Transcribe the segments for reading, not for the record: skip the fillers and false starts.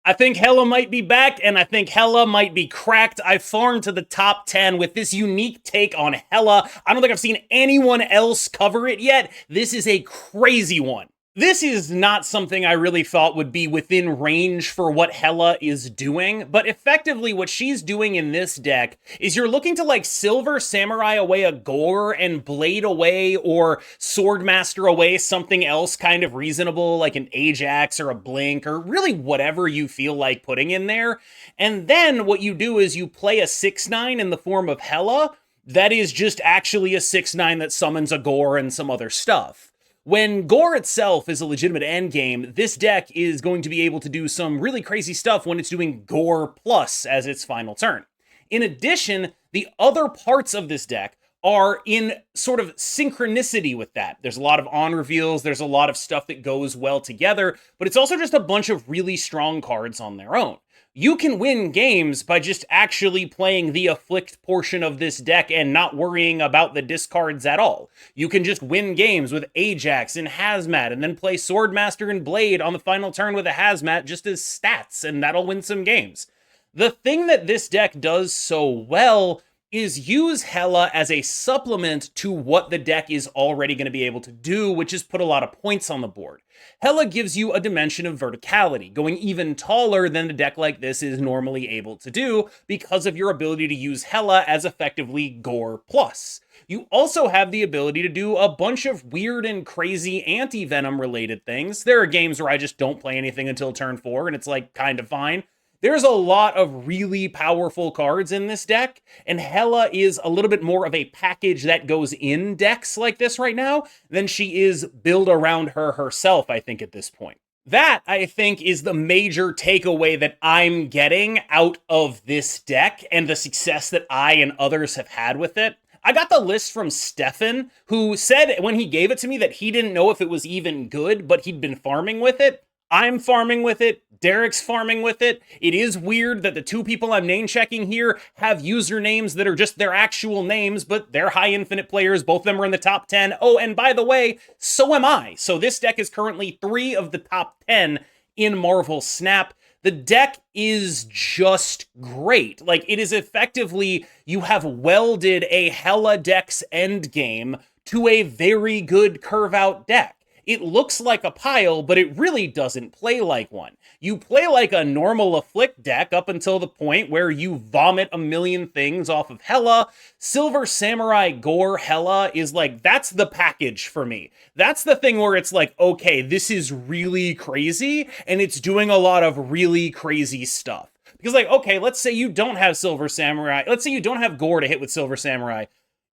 I think Hela might be back, and I think Hela might be cracked. I farmed to the top 10 with this unique take on Hela. I don't think I've seen anyone else cover it yet. This is a crazy one. This is not something I really thought would be within range for what Hela is doing, but effectively what she's doing in this deck is you're looking to like Silver Samurai away a Gore and Blade away or Swordmaster away something else kind of reasonable like an Ajax or a Blink or really whatever you feel like putting in there. And then what you do is you play a 6/9 in the form of Hela that is just actually a 6/9 that summons a Gore and some other stuff. When Gore itself is a legitimate endgame, this deck is going to be able to do some really crazy stuff when it's doing Gore Plus as its final turn. In addition, the other parts of this deck are in sort of synchronicity with that. There's a lot of on reveals, there's a lot of stuff that goes well together, but it's also just a bunch of really strong cards on their own. You can win games by just actually playing the Afflict portion of this deck and not worrying about the discards at all. You can just win games with Ajax and Hazmat and then play Swordmaster and Blade on the final turn with a Hazmat just as stats, and that'll win some games. The thing that this deck does so well is use Hela as a supplement to what the deck is already going to be able to do, which is put a lot of points on the board. Hela gives you a dimension of verticality, going even taller than a deck like this is normally able to do because of your ability to use Hela as effectively Gore Plus. You also have the ability to do a bunch of weird and crazy anti-venom related things. There are games where I just don't play anything until turn 4 and it's like kind of fine. There's a lot of really powerful cards in this deck, and Hela is a little bit more of a package that goes in decks like this right now than she is built around her herself, I think, at this point. That, I think, is the major takeaway that I'm getting out of this deck and the success that I and others have had with it. I got the list from Stefan, who said when he gave it to me that he didn't know if it was even good, but he'd been farming with it. I'm farming with it. Derek's farming with it. It is weird that the two people I'm name checking here have usernames that are just their actual names, but they're high infinite players. Both of them are in the top 10. Oh, and by the way, so am I. So this deck is currently 3 of the top 10 in Marvel Snap. The deck is just great. Like, it is effectively, you have welded a Hela Dex endgame to a very good curve out deck. It looks like a pile, but it really doesn't play like one. You play like a normal Afflict deck up until the point where you vomit a million things off of Hela. Silver Samurai Gore Hela is like, that's the package for me. That's the thing where it's like, okay, this is really crazy, and it's doing a lot of really crazy stuff. Because like, okay, let's say you don't have Silver Samurai. Let's say you don't have Gore to hit with Silver Samurai.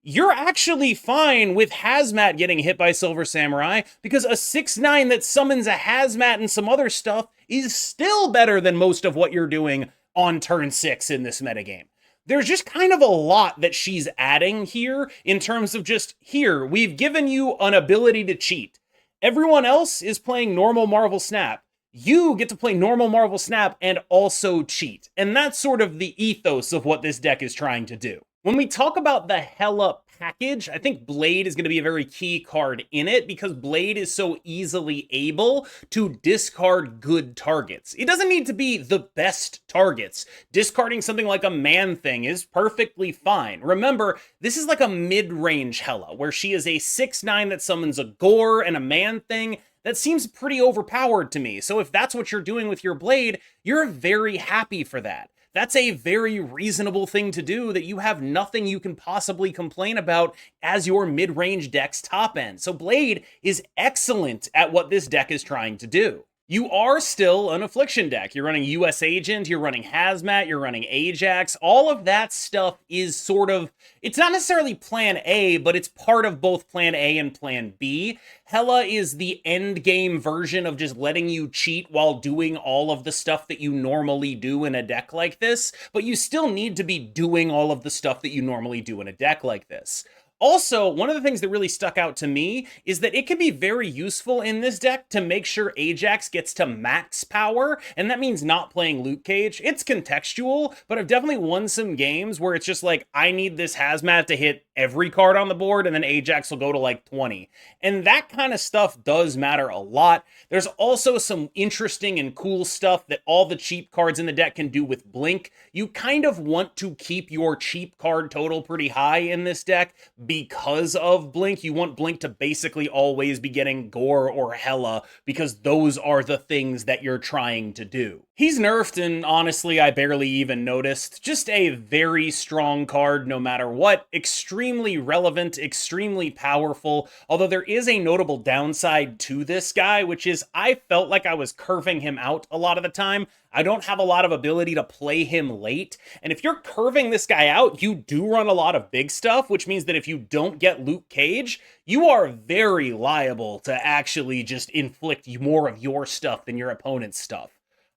You're actually fine with Hazmat getting hit by Silver Samurai because a 6/9 that summons a Hazmat and some other stuff is still better than most of what you're doing on turn 6 in this metagame. There's just kind of a lot that she's adding here in terms of just, here, we've given you an ability to cheat. Everyone else is playing normal Marvel Snap. You get to play normal Marvel Snap and also cheat. And that's sort of the ethos of what this deck is trying to do. When we talk about the Hela package, I think Blade is going to be a very key card in it because Blade is so easily able to discard good targets. It doesn't need to be the best targets. Discarding something like a Man-Thing is perfectly fine. Remember, this is like a mid-range Hela, where she is a 6/9 that summons a Gore and a Man-Thing. That seems pretty overpowered to me. So if that's what you're doing with your Blade, you're very happy for that. That's a very reasonable thing to do that you have nothing you can possibly complain about as your mid-range deck's top end. So Blade is excellent at what this deck is trying to do. You are still an Affliction deck. You're running US Agent, you're running Hazmat, you're running Ajax. All of that stuff is sort of, it's not necessarily plan A, but it's part of both plan A and plan B. Hela is the end game version of just letting you cheat while doing all of the stuff that you normally do in a deck like this, but you still need to be doing all of the stuff that you normally do in a deck like this. Also, one of the things that really stuck out to me is that it can be very useful in this deck to make sure Ajax gets to max power, and that means not playing Luke Cage. It's contextual, but I've definitely won some games where it's just like, I need this Hazmat to hit every card on the board, and then Ajax will go to like 20. And that kind of stuff does matter a lot. There's also some interesting and cool stuff that all the cheap cards in the deck can do with Blink. You kind of want to keep your cheap card total pretty high in this deck because of Blink. You want Blink to basically always be getting Gore or Hela because those are the things that you're trying to do. He's nerfed, and honestly, I barely even noticed. Just a very strong card no matter what. Extremely relevant, extremely powerful, although there is a notable downside to this guy, which is I felt like I was curving him out a lot of the time. I don't have a lot of ability to play him late, and if you're curving this guy out, you do run a lot of big stuff, which means that if you don't get Luke Cage, you are very liable to actually just inflict more of your stuff than your opponent's stuff.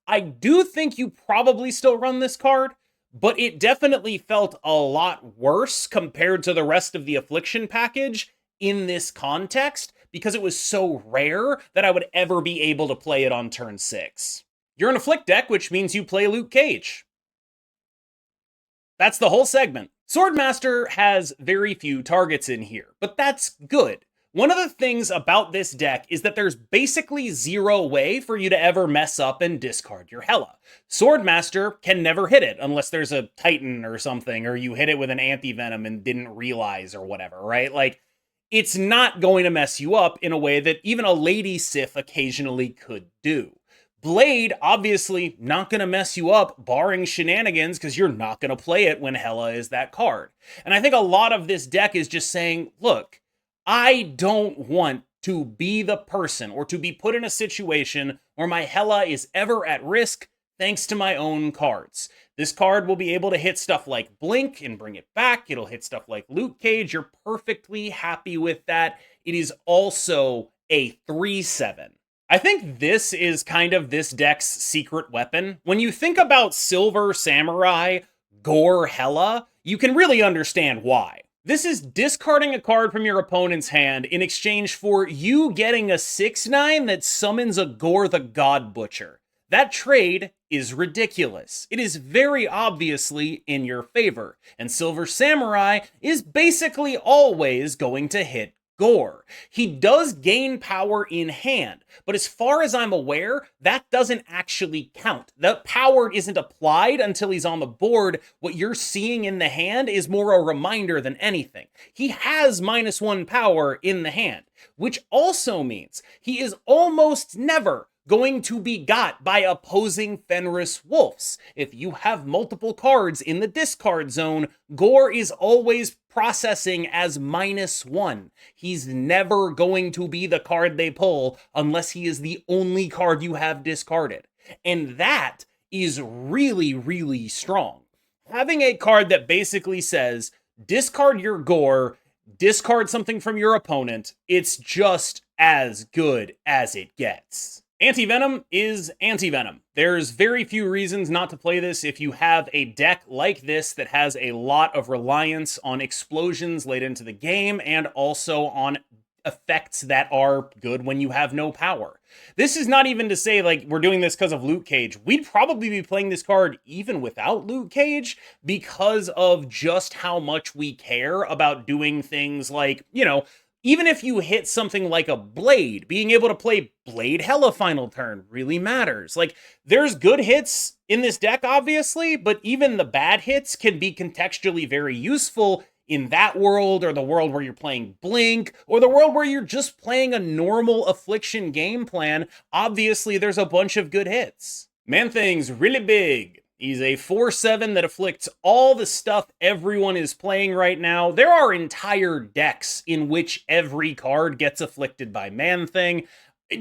I do think you probably still run this card, but it definitely felt a lot worse compared to the rest of the Affliction package in this context because it was so rare that I would ever be able to play it on turn 6. You're an Afflict deck, which means you play Luke Cage. That's the whole segment. Swordmaster has very few targets in here, but that's good. One of the things about this deck is that there's basically zero way for you to ever mess up and discard your Hela. Swordmaster can never hit it unless there's a Titan or something, or you hit it with an Anti-Venom and didn't realize or whatever, right? Like, it's not going to mess you up in a way that even a Lady Sif occasionally could do. Blade, obviously not going to mess you up, barring shenanigans, because you're not going to play it when Hela is that card. And I think a lot of this deck is just saying, look, I don't want to be the person or to be put in a situation where my Hela is ever at risk thanks to my own cards. This card will be able to hit stuff like Blink and bring it back. It'll hit stuff like Luke Cage. You're perfectly happy with that. It is also a 3/7. I think this is kind of this deck's secret weapon. When you think about Silver Samurai, Gore Hela, you can really understand why. This is discarding a card from your opponent's hand in exchange for you getting a 6/9 that summons a Gore the God Butcher. That trade is ridiculous. It is very obviously in your favor, and Silver Samurai is basically always going to hit Gore. He does gain power in hand, but as far as I'm aware, that doesn't actually count. The power isn't applied until he's on the board. What you're seeing in the hand is more a reminder than anything. He has -1 power in the hand, which also means he is almost never going to be got by opposing Fenris Wolves. If you have multiple cards in the discard zone, Gore is always processing as -1. He's never going to be the card they pull unless he is the only card you have discarded. And that is really, really strong. Having a card that basically says, discard your Gore, discard something from your opponent, it's just as good as it gets. Anti-Venom is Anti-Venom. There's very few reasons not to play this if you have a deck like this that has a lot of reliance on explosions late into the game and also on effects that are good when you have no power. This is not even to say, like, we're doing this because of Luke Cage. We'd probably be playing this card even without Luke Cage because of just how much we care about doing things like, you know, even if you hit something like a Blade, being able to play Blade Hela final turn really matters. Like, there's good hits in this deck, obviously, but even the bad hits can be contextually very useful in that world, or the world where you're playing Blink, or the world where you're just playing a normal Affliction game plan. Obviously, there's a bunch of good hits. Man-Thing's really big. He's a 4/7 that afflicts all the stuff everyone is playing right now. There are entire decks in which every card gets afflicted by Man-Thing.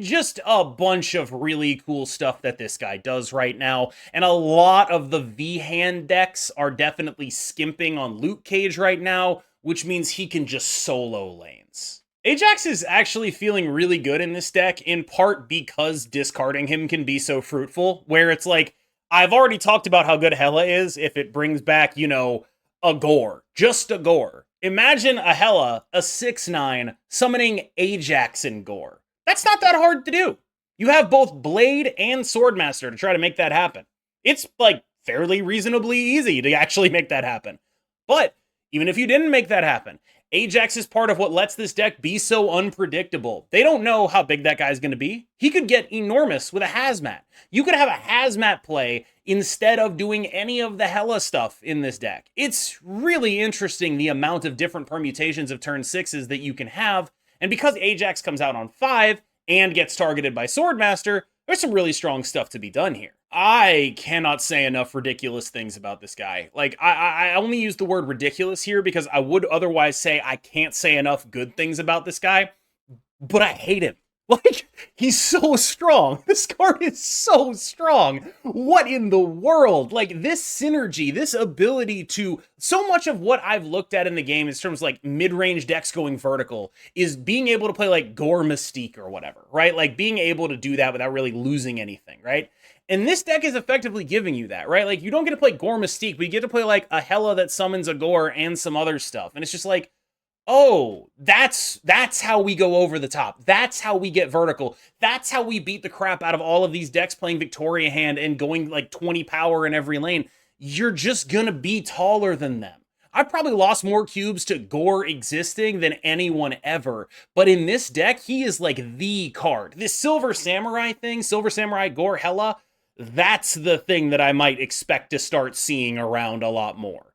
Just a bunch of really cool stuff that this guy does right now. And a lot of the V-hand decks are definitely skimping on Luke Cage right now, which means he can just solo lanes. Ajax is actually feeling really good in this deck, in part because discarding him can be so fruitful, where it's like, I've already talked about how good Hela is if it brings back, you know, a Gore. Just a Gore. Imagine a Hela, a 6/9, summoning Ajax in Gore. That's not that hard to do. You have both Blade and Swordmaster to try to make that happen. It's like fairly reasonably easy to actually make that happen. But even if you didn't make that happen, Ajax is part of what lets this deck be so unpredictable. They don't know how big that guy's going to be. He could get enormous with a Hazmat. You could have a Hazmat play instead of doing any of the Hela stuff in this deck. It's really interesting the amount of different permutations of turn 6s that you can have. And because Ajax comes out on 5 and gets targeted by Swordmaster, there's some really strong stuff to be done here. I cannot say enough ridiculous things about this guy. Like, I only use the word ridiculous here because I would otherwise say I can't say enough good things about this guy, but I hate him. Like, he's so strong. This card is so strong. What in the world? Like, this synergy, this ability to... So much of what I've looked at in the game in terms of, like, mid-range decks going vertical is being able to play, like, Gore Mystique or whatever, right? Like, being able to do that without really losing anything, right? And this deck is effectively giving you that, right? Like, you don't get to play Gore Mystique, but you get to play, like, a Hela that summons a Gore and some other stuff. And it's just like... Oh, that's how we go over the top. That's how we get vertical. That's how we beat the crap out of all of these decks playing Victoria Hand and going like 20 power in every lane. You're just gonna be taller than them. I've probably lost more cubes to Gore existing than anyone ever. But in this deck, he is like the card. This Silver Samurai thing, Silver Samurai Gore Hela, that's the thing that I might expect to start seeing around a lot more.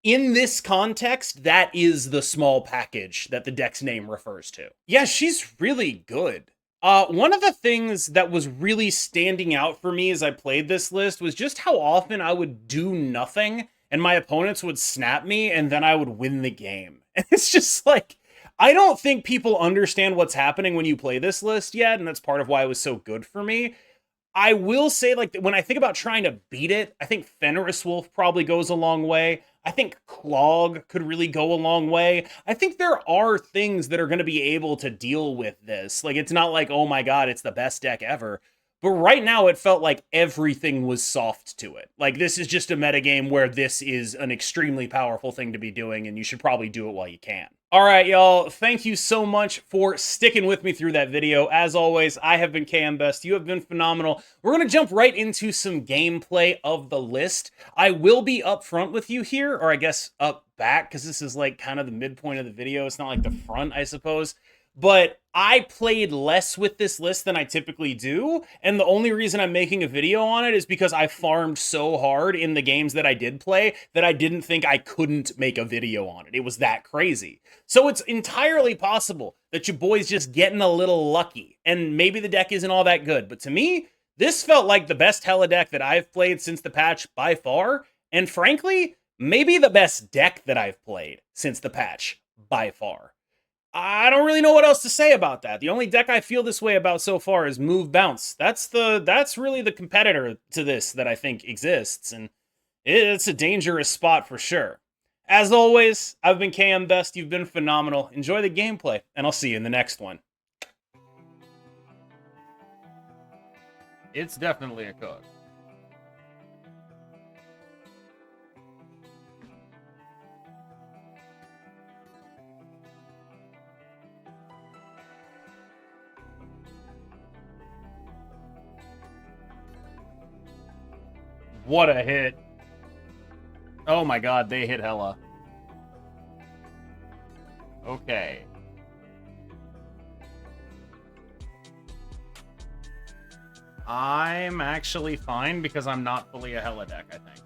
In this context, that is the small package that the deck's name refers to. Yeah, she's really good. One of the things that was really standing out for me as I played this list was just how often I would do nothing and my opponents would snap me and then I would win the game. And it's just like, I don't think people understand what's happening when you play this list yet, and that's part of why it was so good for me. I will say, like, when I think about trying to beat it, I think Fenris Wolf probably goes a long way. I think Clog could really go a long way. I think there are things that are going to be able to deal with this. Like, it's not like, oh my god, it's the best deck ever. But right now, it felt like everything was soft to it. Like, this is just a metagame where this is an extremely powerful thing to be doing, and you should probably do it while you can. All right, y'all, thank you so much for sticking with me through that video. As always, I have been KM Best. You have been phenomenal. We're going to jump right into some gameplay of the list. I will be up front with you here, or I guess up back, because this is like kind of the midpoint of the video. It's not like the front, I suppose. But I played less with this list than I typically do, and the only reason I'm making a video on it is because I farmed so hard in the games that I did play that I didn't think I couldn't make a video on it. It was that crazy. So it's entirely possible that your boy's just getting a little lucky, and maybe the deck isn't all that good, but to me, this felt like the best Hela deck that I've played since the patch by far, and frankly, maybe the best deck that I've played since the patch by far. I don't really know what else to say about that. The only deck I feel this way about so far is Move Bounce. That's really the competitor to this that I think exists, and it's a dangerous spot for sure. As always, I've been KM Best. You've been phenomenal. Enjoy the gameplay, and I'll see you in the next one. It's definitely a cook. What a hit. Oh my god, they hit Hela. Okay. I'm actually fine because I'm not fully a Hela deck, I think.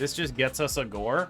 This just gets us a gore.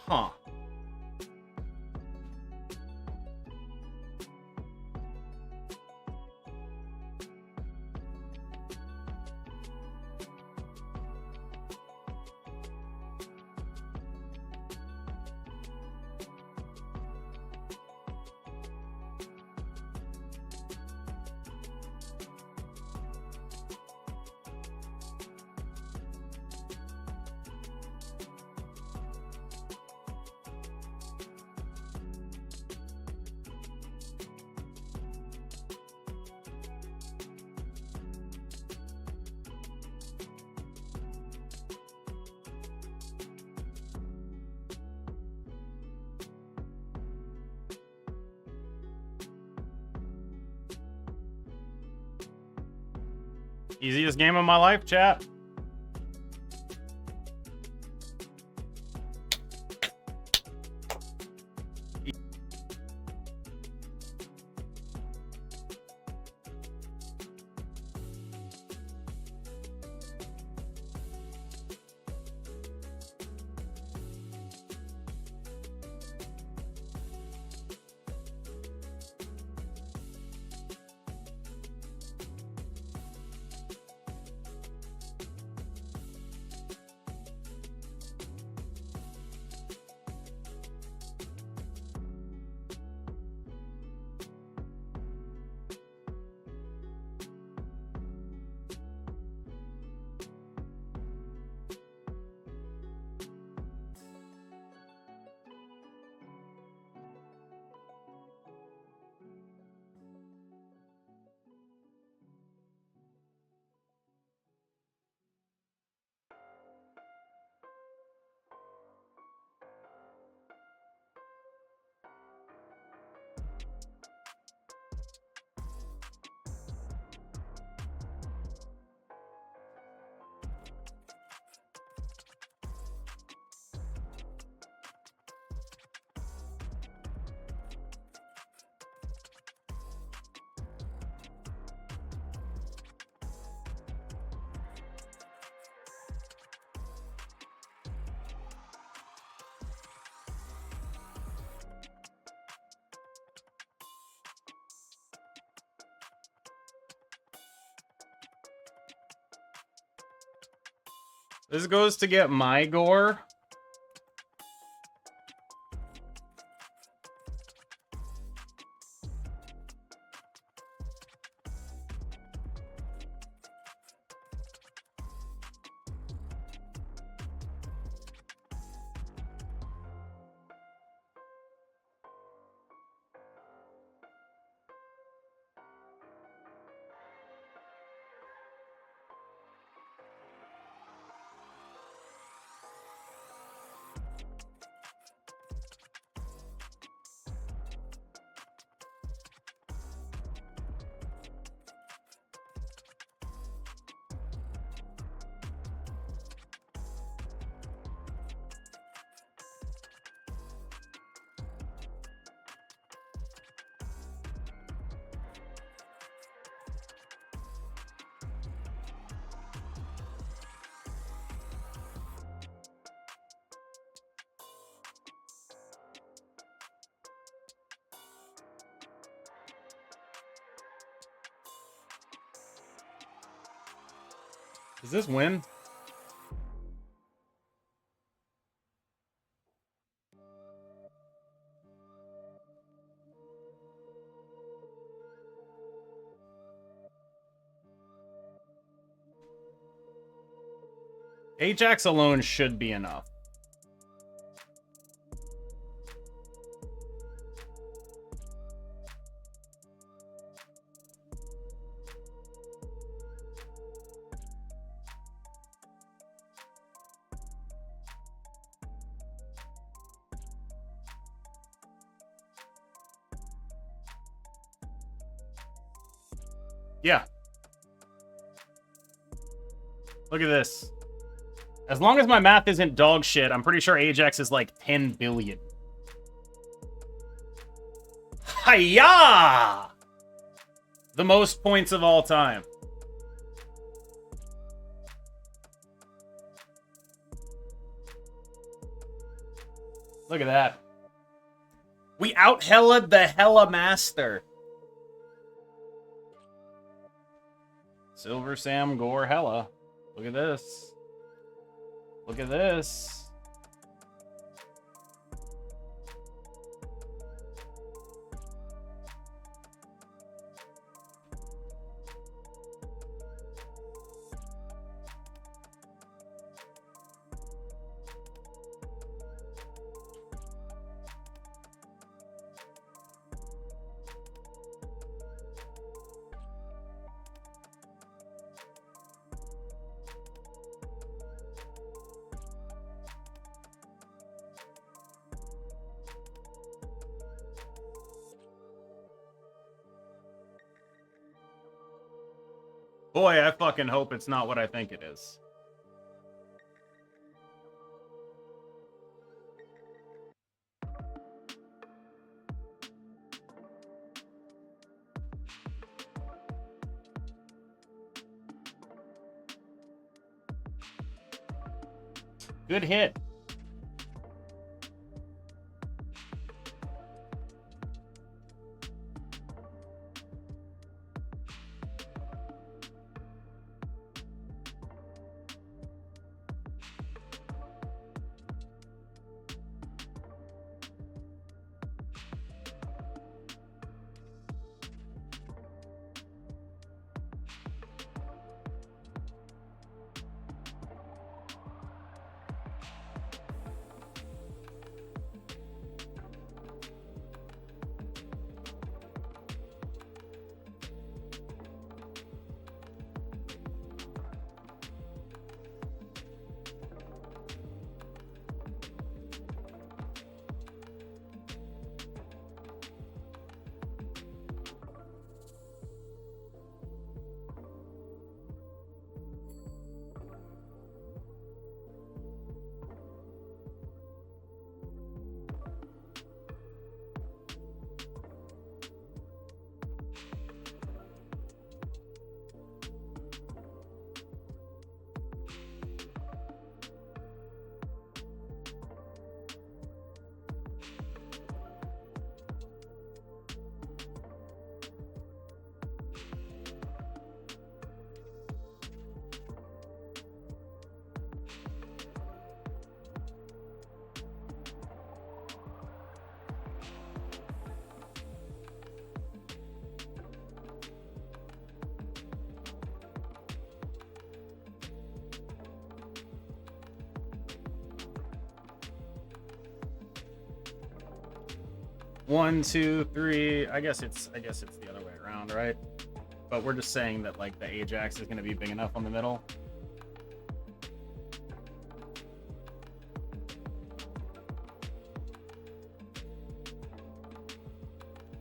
Huh. Easiest game of my life, chat. This goes to get my gore. Does this win? Ajax alone should be enough. Yeah. Look at this. As long as my math isn't dog shit, I'm pretty sure Ajax is like 10 billion. Hiya! The most points of all time. Look at that. We out Hela the Hela Master. Silver Sam Gore Hela. Look at this. Look at this. Boy, I fucking hope it's not what I think it is. Good hit. One, two, three. I guess it's the other way around, right? But we're just saying that like the Ajax is going to be big enough on the middle.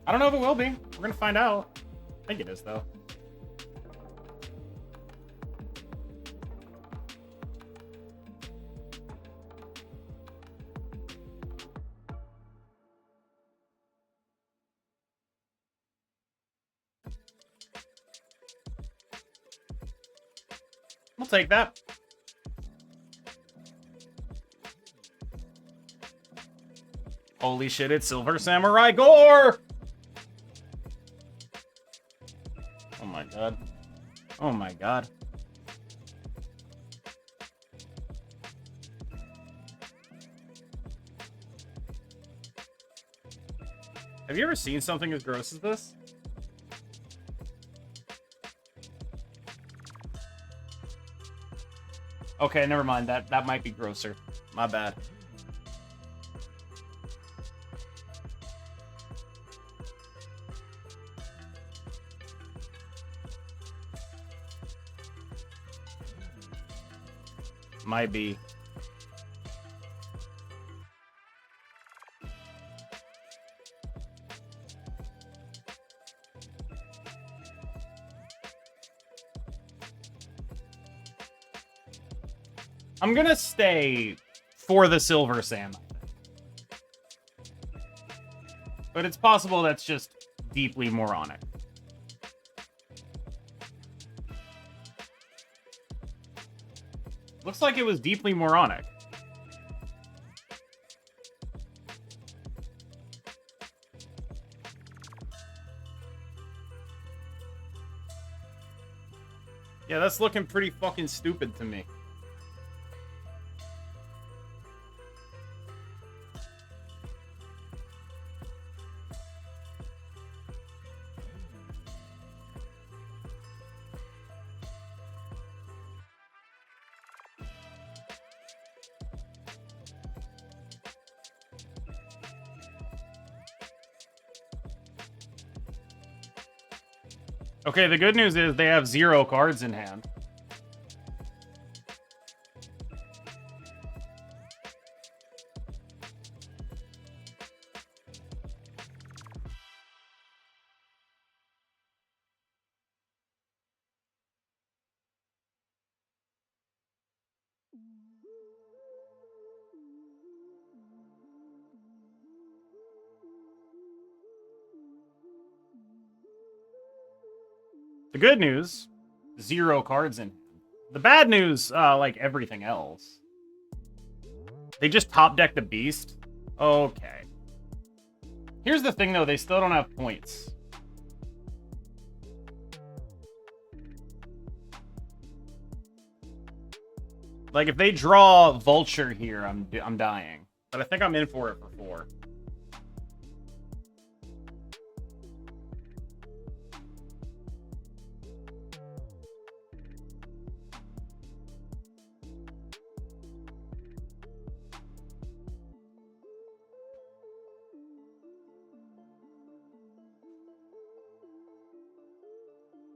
I don't know if it will be. We're going to find out. I think it is though. We'll take that. Holy shit, it's Silver Samurai Gore! Oh my god. Oh my god. Have you ever seen something as gross as this? Okay, never mind. That might be grosser. My bad. Might be. I'm gonna stay for the Silver Sam, I think. But it's possible that's just deeply moronic. Looks like it was deeply moronic. Yeah, that's looking pretty fucking stupid to me. Okay, the good news is they have 0 cards in hand. The good news, 0 cards in hand. The bad news, like everything else. They just top deck the beast? Okay. Here's the thing, though. They still don't have points. Like, if they draw Vulture here, I'm dying. But I think I'm in for it for 4.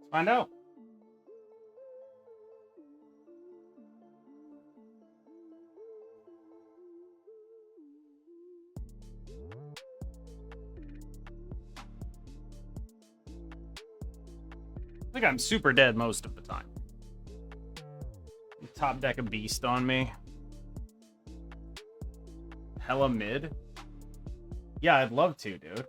Let's find out. I think I'm super dead most of the time. Top deck a beast on me. Hella mid? Yeah, I'd love to, dude.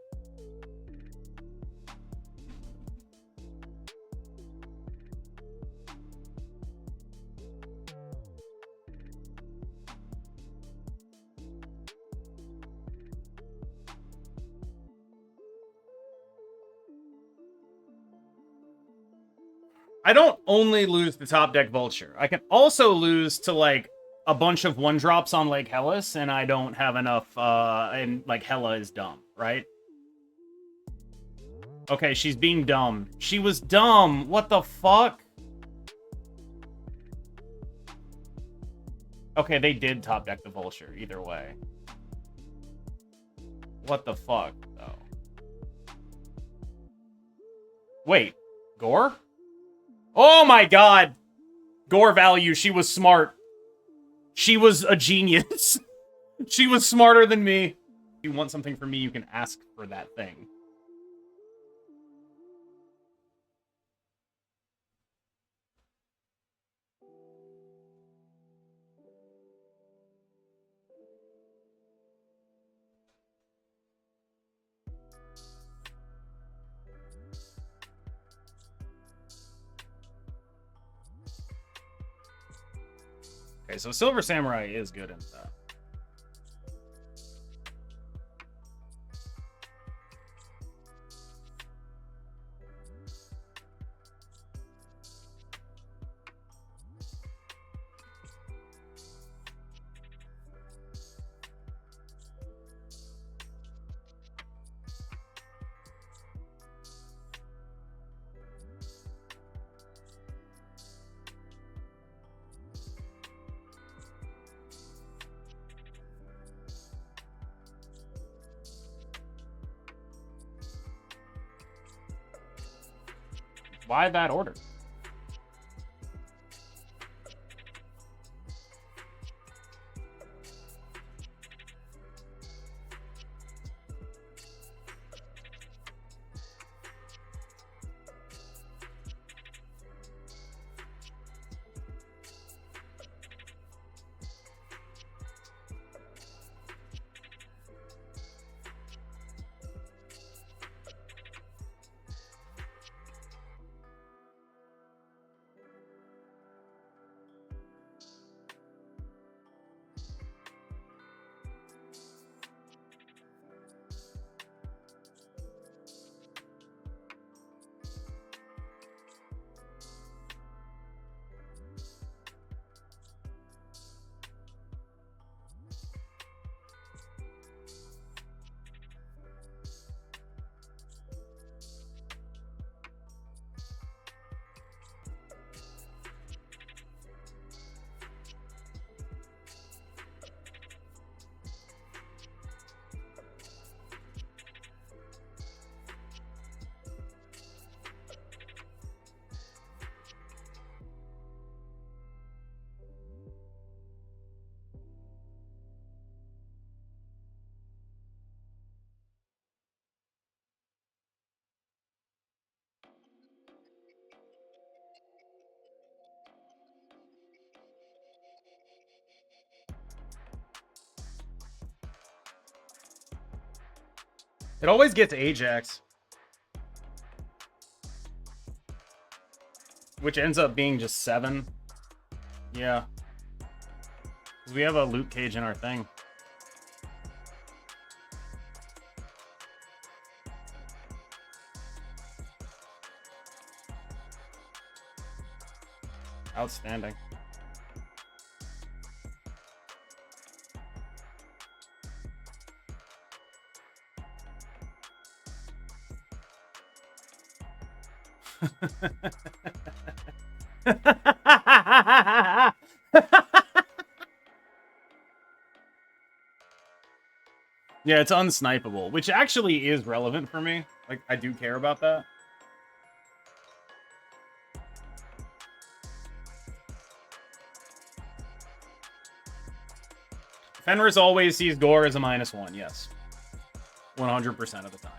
I don't only lose the top deck Vulture. I can also lose to, like, a bunch of 1-drops on, like, Hellas, and I don't have enough, and, like, Hela is dumb, right? Okay, she's being dumb. She was dumb! What the fuck? Okay, they did top deck the Vulture, either way. What the fuck, though? Wait, Gore? Oh my god! Gore value, she was smart. She was a genius. She was smarter than me. If you want something from me, you can ask for that thing. Okay, so Silver Samurai is good in that. Why that order? It always gets Ajax, which ends up being just 7. Yeah. We have a loot cage in our thing. Outstanding. Yeah, it's unsnipeable, which actually is relevant for me. Like, I do care about that. Fenris always sees Gore as a -1, yes. 100% of the time.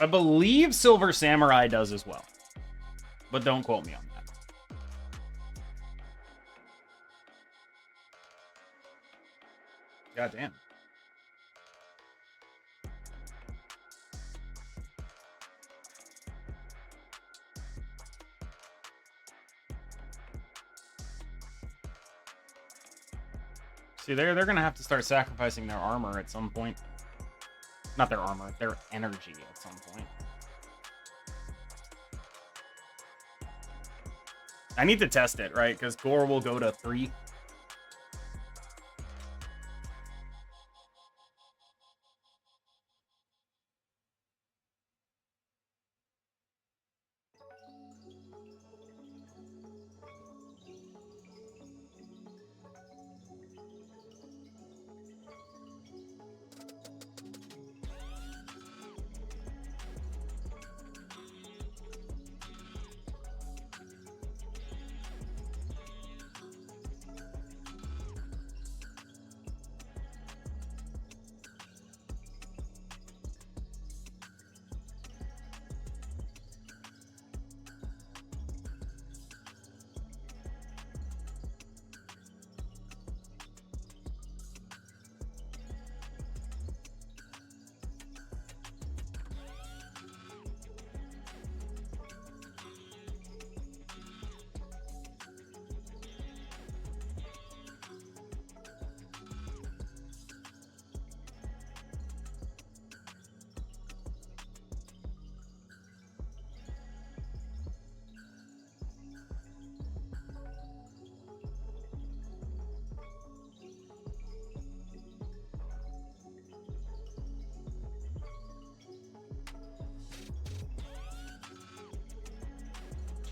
I believe Silver Samurai does as well. But don't quote me on that. God damn. See, they're gonna have to start sacrificing their armor at some point. Not their armor, their energy at some point. I need to test it, right? Because Gore will go to 3.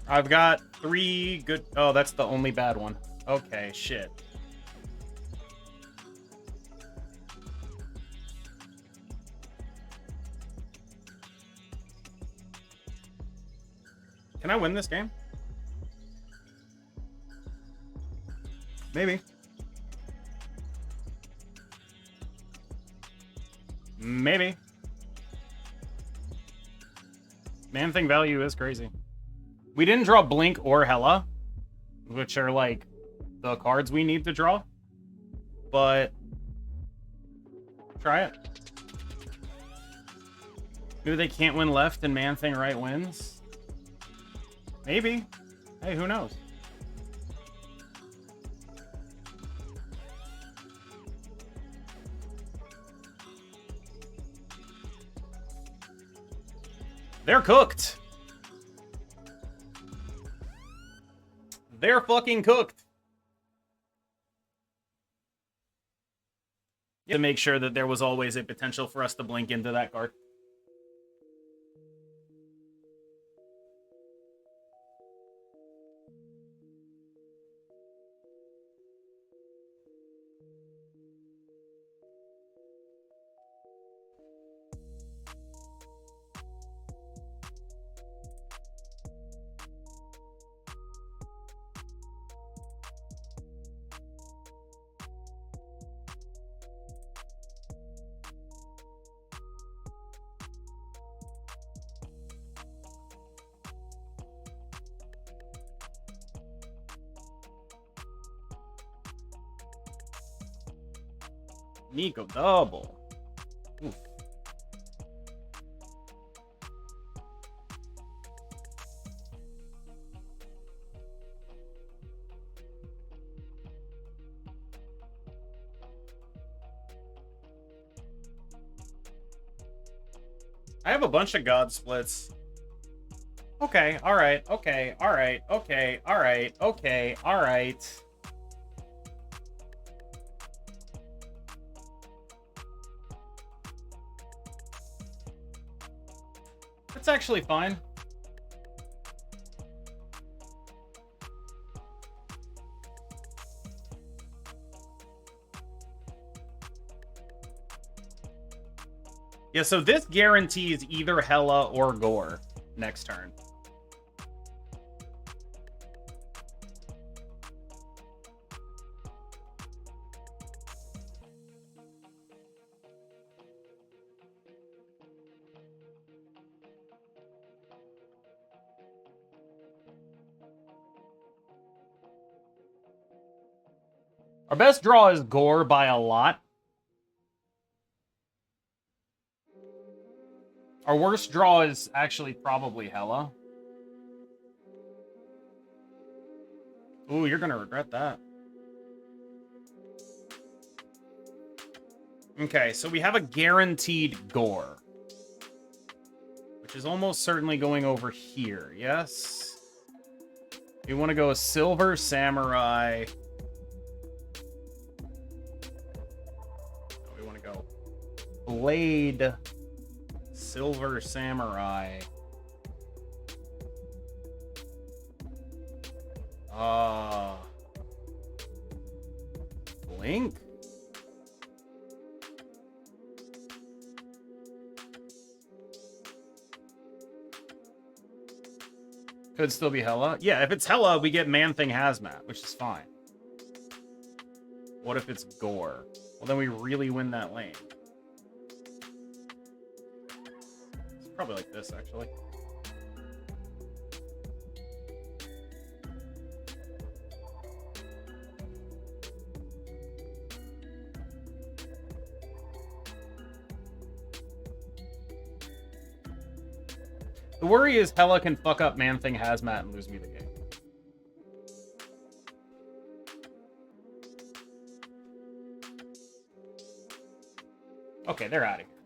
I've got 3 good... Oh, that's the only bad one. Okay, shit. Can I win this game? Maybe. Maybe. Man-Thing value is crazy. We didn't draw Blink or Hela, which are, like, the cards we need to draw. But try it. Maybe they can't win left and Man-Thing right wins. Maybe. Hey, who knows? They're cooked. They're fucking cooked. To make sure that there was always a potential for us to blink into that card. Nico double. Oof. I have a bunch of God splits. Okay, alright, okay, alright, okay, alright, okay, alright. That's actually fine. Yeah, so this guarantees either Hela or Gore next turn. Our best draw is Gore by a lot. Our worst draw is actually probably Hela. Ooh, you're gonna regret that. Okay, so we have a guaranteed Gore, which is almost certainly going over here, yes? We want to go a Silver Samurai. We want to go Blade Silver Samurai. Blink? Could still be Hela. Yeah, if it's Hela, we get Man-Thing Hazmat, which is fine. What if it's Gore? Well, then we really win that lane. It's probably like this, actually. The worry is Hela can fuck up Man-Thing Hazmat and lose me the game. Okay, they're out of here.